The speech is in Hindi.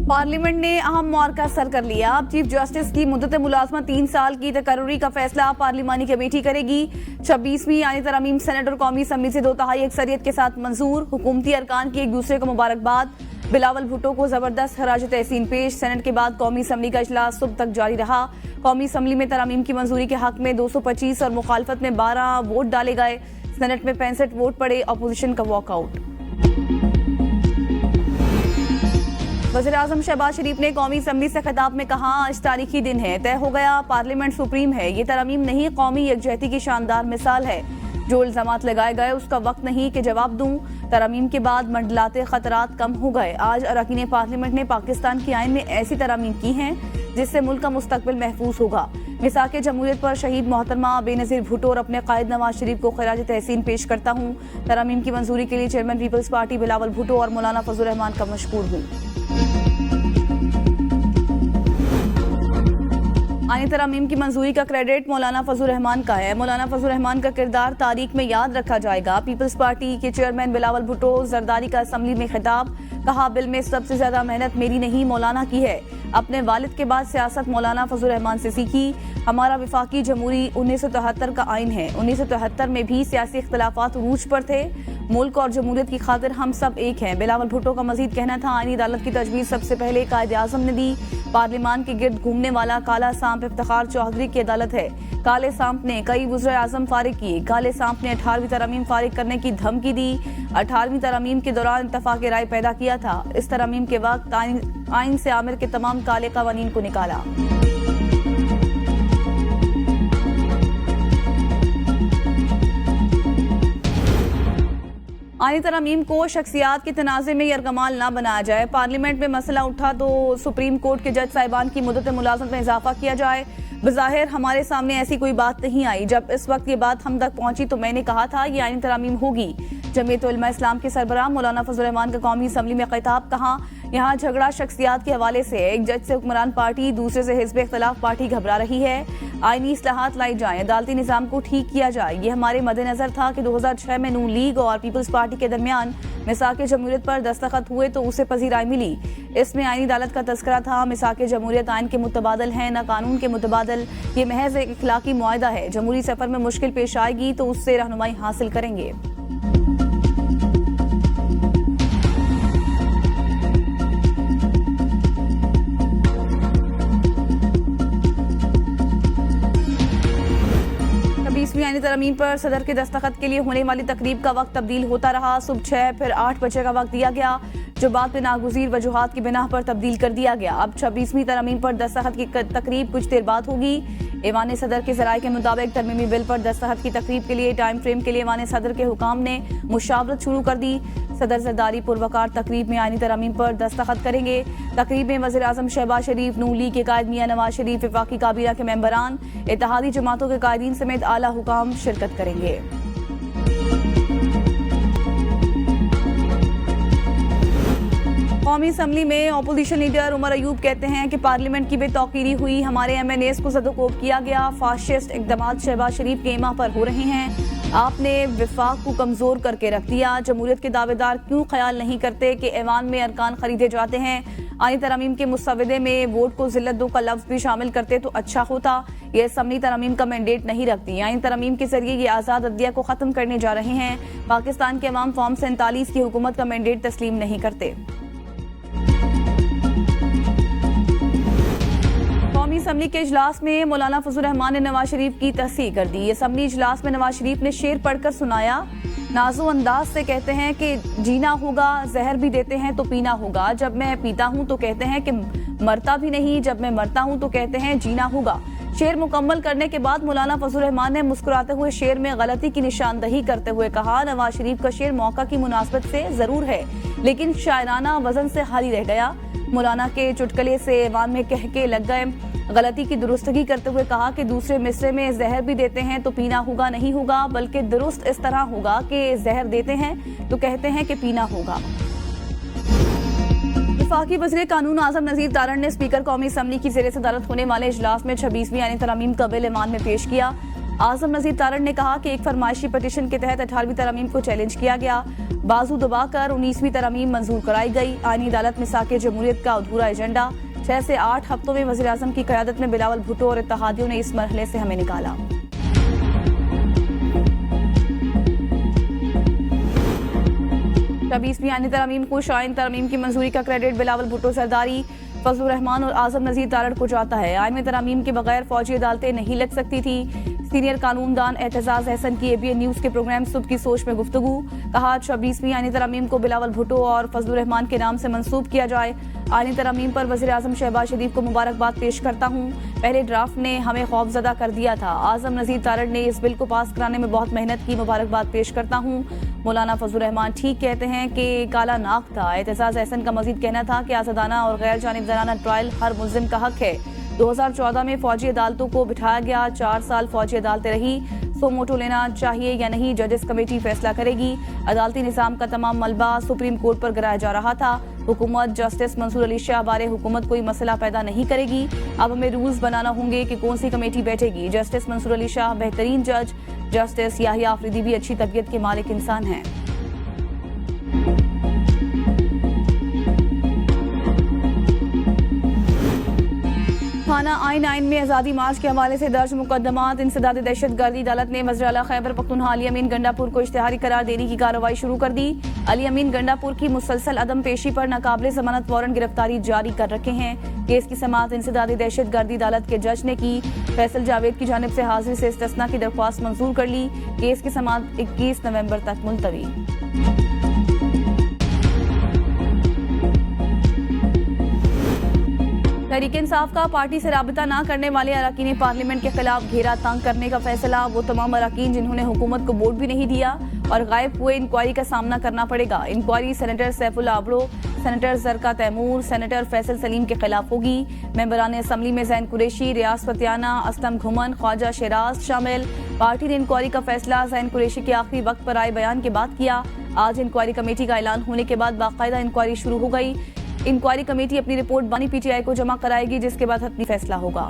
पार्लियामेंट ने अहम मार्का सर कर लिया। अब चीफ जस्टिस की मुद्दत मुलाजमत 3 साल की तकर्री का फैसला पार्लिमानी कमेटी करेगी। 26वीं यानी तरमीम सेनेट और कौमी असम्बली से 2/3 अक्सरियत के साथ मंजूर। हुकूमती अरकान की एक दूसरे को मुबारकबाद। बिलावल भुट्टो को जबरदस्त खराज तहसीन पेश। सेनेट के बाद कौमी असम्बली का इजलास सुबह तक जारी रहा। कौमी असम्बली में तरमीम की मंजूरी के हक में 225 और मुखालफत में 12 वोट डाले गए। सेनेट में 65 वोट पड़े। अपोजिशन का वॉकआउट। वज़ीर-ए-आज़म शहबाज शरीफ ने कौमी असम्बली से खिताब में कहा, आज तारीखी दिन है, तय हो गया, पार्लियामेंट सुप्रीम है। ये तरमीम नहीं, कौमी यकजहती की शानदार मिसाल है। जो इल्जामात लगाए गए उसका वक्त नहीं कि जवाब दूं। तरमीम के बाद मंडलाते खतरात कम हो गए। आज अरकान पार्लियामेंट ने पाकिस्तान के आइन में ऐसी तरमीम की हैं जिससे मुल्क का मुस्तकबिल महफूज होगा। मिसाके जमहूरियत पर शहीद मोहतरमा बेनज़ीर भुट्टो और अपने कायद नवाज शरीफ को खराज तहसीन पेश करता हूँ। तरमीम की मंजूरी के लिए chairman peoples party Bilawal Bhutto और मौलाना फजल रहमान का मशकूर हूँ। आईनी तरमीम की मंजूरी का क्रेडिट मौलाना फजल रहमान का है। मौलाना फजल रहमान का किरदार तारीख में याद रखा जाएगा। पीपल्स पार्टी के चेयरमैन बिलावल भुट्टो जरदारी का असम्बली में खिताब, कहा, बिल में सबसे ज्यादा मेहनत मेरी नहीं मौलाना की है। अपने वालिद के बाद सियासत मौलाना फजल रहमान से सीखी। हमारा विफाकी जमहूरी 1973 का आइन है। 1973 में भी सियासी इख्तलाफात उरूज पर थे। मुल्क और जमहूरियत की खातिर हम सब एक हैं। बिलावल भुट्टो का मजीद कहना था, आईनी अदालत की तजवीज़ सबसे पहले कायद आज़म ने दी। पार्लियामान के गिर्द घूमने वाला काला सांप इफ्तिखार चौधरी की अदालत है। काले सांप ने कई वज़ीर आज़म फारिग किए। काले सांप ने 18वीं तरमीम फारिग करने की धमकी दी। 18वीं तरमीम के दौरान इत्तफाक राय पैदा किया था। इस तरमीम के वक्त आइन से आमिर के तमाम काले कवानीन को निकाला। आईनी तरमीम को शख्सियात के तनाज़े में यरगमाल ना बनाया जाए। पार्लियामेंट में मसला उठा तो सुप्रीम कोर्ट के जज साहिबान की मुद्दत मुलाजमत में इजाफा किया जाए। बज़ाहिर हमारे सामने ऐसी कोई बात नहीं आई। जब इस वक्त ये बात हम तक पहुंची तो मैंने कहा था ये आईनी तरमीम होगी। जमीयत उलमा इस्लाम के सरबराह मौलाना फजल रहमान का कौमी असम्बली में खिताब, कहा, यहाँ झगड़ा शख्सियात के हवाले से है। एक जज से हुक्मरान पार्टी, दूसरे से हिज़्ब इख्तिलाफ पार्टी घबरा रही है। आईनी इस्लाहात लाई जाए, अदालती निज़ाम को ठीक किया जाए। ये हमारे मद्देनजर था कि 2006 में नून लीग और पीपल्स पार्टी के दरमियान मिसाके जमहूरियत पर दस्तखत हुए तो उसे पजीराई मिली। इसमें आईनी अदालत का तस्करा था। मिसाके जमहूरियत आइन के मुतबादल हैं, न कानून के मुतबादल। ये महज एक इखलाकी मुआहदा है। जमहूरी सफर में मुश्किल पेश आएगी तो उससे रहनुमाई हासिल करेंगे। आईनी तरमीम पर सदर के दस्तखत के लिए होने वाली तकरीब का वक्त तब्दील होता रहा। सुबह 6 फिर 8 बजे का वक्त दिया गया, जो बाद में नागुज़ीर वजूहात की बिना पर तब्दील कर दिया गया। अब 26वीं तरमीम पर दस्तखत की तकरीब कुछ देर बाद होगी। ईवान सदर के ज़राए के मुताबिक तरमीमी बिल पर दस्तखत की तकरीब के लिए टाइम फ्रेम के लिए ईवान सदर के हुकाम ने मुशावरत शुरू कर दी। सदर जरदारी पुरवकार तकरीब में आईनी तरमीम पर दस्तखत करेंगे। तकरीब में वज़ीर-ए-आज़म शहबाज शरीफ, नून लीग के कायद मियां नवाज शरीफ, वफाकी काबीना के मेंबरान, इत्तेहादी जमातों के कायदीन समेत आला हुकाम शिरकत करेंगे। कौमी असम्बली में अपोजिशन लीडर उमर अयूब कहते हैं कि पार्लियामेंट की बेतौकीरी हुई, हमारे MNAs को सदुकोब किया गया। फाशिस्ट इक़दामात शहबाज शरीफ के इमा पर हो रहे हैं। आपने विफाक को कमजोर करके रख दिया। जमहूरियत के दावेदार क्यों ख्याल नहीं करते कि ऐवान में अरकान खरीदे जाते हैं। आईनी तरमीम के मुसवदे में वोट को जिल्लत दो का लफ्ज भी शामिल करते तो अच्छा होता। यह असम्बली तरमीम का मैंडेट नहीं रखती। आईनी तरमीम के जरिए ये आज़ाद अदलिया को खत्म करने जा रहे हैं। पाकिस्तान के अवाम फॉर्म 47 की हुकूमत का मैंडेट तस्लीम नहीं करते। कौमी असम्बली के इजलास में मौलाना फजल रहमान ने नवाज शरीफ की तस्दीक कर दी। असम्बली इजलास में नवाज शरीफ ने शेर पढ़कर सुनाया। नाजो अंदाज से कहते हैं कि जीना होगा, जहर भी देते हैं तो पीना होगा। जब मैं पीता हूँ तो कहते हैं कि मरता भी नहीं, जब मैं मरता हूँ तो कहते हैं जीना होगा। शेर मुकम्मल करने के बाद मौलाना फजल रहमान ने मुस्कुराते हुए शेर में गलती की निशानदही करते हुए कहा, नवाज शरीफ का शेर मौका की मुनासबत से जरूर है लेकिन शायराना वजन से खाली रह गया। मौलाना के चुटकले से ऐवान में कह के लग गए। गलती की दुरुस्तगी करते हुए कहा कि दूसरे मिसरे में जहर भी देते हैं तो पीना होगा नहीं होगा, बल्कि दुरुस्त इस तरह होगा कि जहर देते हैं तो कहते हैं कि पीना होगा। वफाकी वज़ीर कानून आज़म नज़ीर तारण ने स्पीकर कौमी असम्बली की ज़ेर सदारत होने वाले इजलास में 26वीं आईनी तरमीम का बिल ईवान में पेश किया। आजम नजीर तारड़ ने कहा कि एक फरमाइशी पटिशन के तहत 18वीं तरमीम को चैलेंज किया गया, बाजू दबाकर 19वीं तरमीम मंजूर कराई गई। आईनी अदालत में साके जमहूरियत का अधूरा एजेंडा, 6 से 8 हफ्तों में वज़ीर आज़म की क़यादत में बिलावल भुट्टो और इत्तेहादियों ने इस मरहले से हमें निकाला। 26वीं आईनी तरमीम को शाइन तरमीम की मंजूरी का क्रेडिट बिलावल भुट्टो, जरदारी, फजलुर रहमान और आजम नजीर तारड़ को जाता है। आईन में तरमीम के बगैर फौजी अदालतें नहीं लग सकती थी। सीनियर कानूनदान एतजाज अहसन की ABN न्यूज के प्रोग्राम सुबह की सोच में गुफ्तगू, कहा 26वीं आईनी तरमीम को बिलावल भुट्टो और फजलुर रहमान के नाम से मंसूब किया जाए। आईनी तरमीम पर वज़ीर आज़म शहबाज शरीफ को मुबारकबाद पेश करता हूँ। पहले ड्राफ्ट ने हमें खौफजदा कर दिया था। आजम नजीर तारड़ ने इस बिल को पास कराने में बहुत मेहनत की, मुबारकबाद पेश करता हूँ। मौलाना फजलुर रहमान ठीक कहते हैं कि काला नाक था। एतजाज अहसन का मजीद कहना था कि आज़ादाना और गैर जानिबदाराना ट्रायल हर मुल्जिम का हक है। 2014 में फौजी अदालतों को बिठाया गया, 4 साल फौजी अदालतें रही। सो मोटो लेना चाहिए या नहीं, जजेस कमेटी फैसला करेगी। अदालती निज़ाम का तमाम मलबा सुप्रीम कोर्ट पर गिराया जा रहा था। हुकूमत जस्टिस मंसूर अली शाह बारे हुकूमत कोई मसला पैदा नहीं करेगी। अब हमें रूल्स बनाना होंगे कि कौन सी कमेटी बैठेगी। जस्टिस मंसूर अली शाह बेहतरीन जज, जस्टिस याहिया आफरीदी भी अच्छी तबीयत के मालिक इंसान हैं। थाना आइन में आज़ादी मार्च के हवाले से दर्ज मुकदमात। इंसदाद दहशत गर्दी अदालत ने वज़ीर आला खैबर पख्तूनख्वा अली अमीन गंडापुर को इश्तिहारी करार देने की कार्रवाई शुरू कर दी। अली अमीन गंडापुर की मुसलसल अदम पेशी पर नाकाबिले ज़मानत वारंट गिरफ्तारी जारी कर रखे हैं। केस की समाअत इंसदाद दहशत गर्दी अदालत के जज ने की। फैसल जावेद की जानिब से हाजिरी से इस्तिस्ना की दरख्वास्त मंजूर कर ली। केस की समाअत 21 नवंबर तक मुलतवी। तहरीक इंसाफ का पार्टी से राबिता न करने वाले अरकान पार्लियामेंट के खिलाफ घेरा तंग करने का फैसला। वो तमाम अरकान जिन्होंने हुकूमत को वोट भी नहीं दिया और गायब हुए इंक्वायरी का सामना करना पड़ेगा। Inquiry senator Saifullah Abro, senator Zarqa Taimur, senator Faisal Saleem के खिलाफ होगी। मेंबरान असम्बली में जैन कुरैशी, रियाज फतियाना, असलम घुमन, ख्वाजा शराज शामिल। पार्टी ने इंक्वायरी का फैसला जैन कुरैशी के आखिरी वक्त पर आए बयान के बाद किया। आज इंक्वायरी कमेटी का ऐलान होने के बाद बाकायदा इंक्वायरी शुरू हो गई। इंक्वायरी कमेटी अपनी रिपोर्ट बानी PTI को जमा कराएगी, जिसके बाद हतमी फैसला होगा।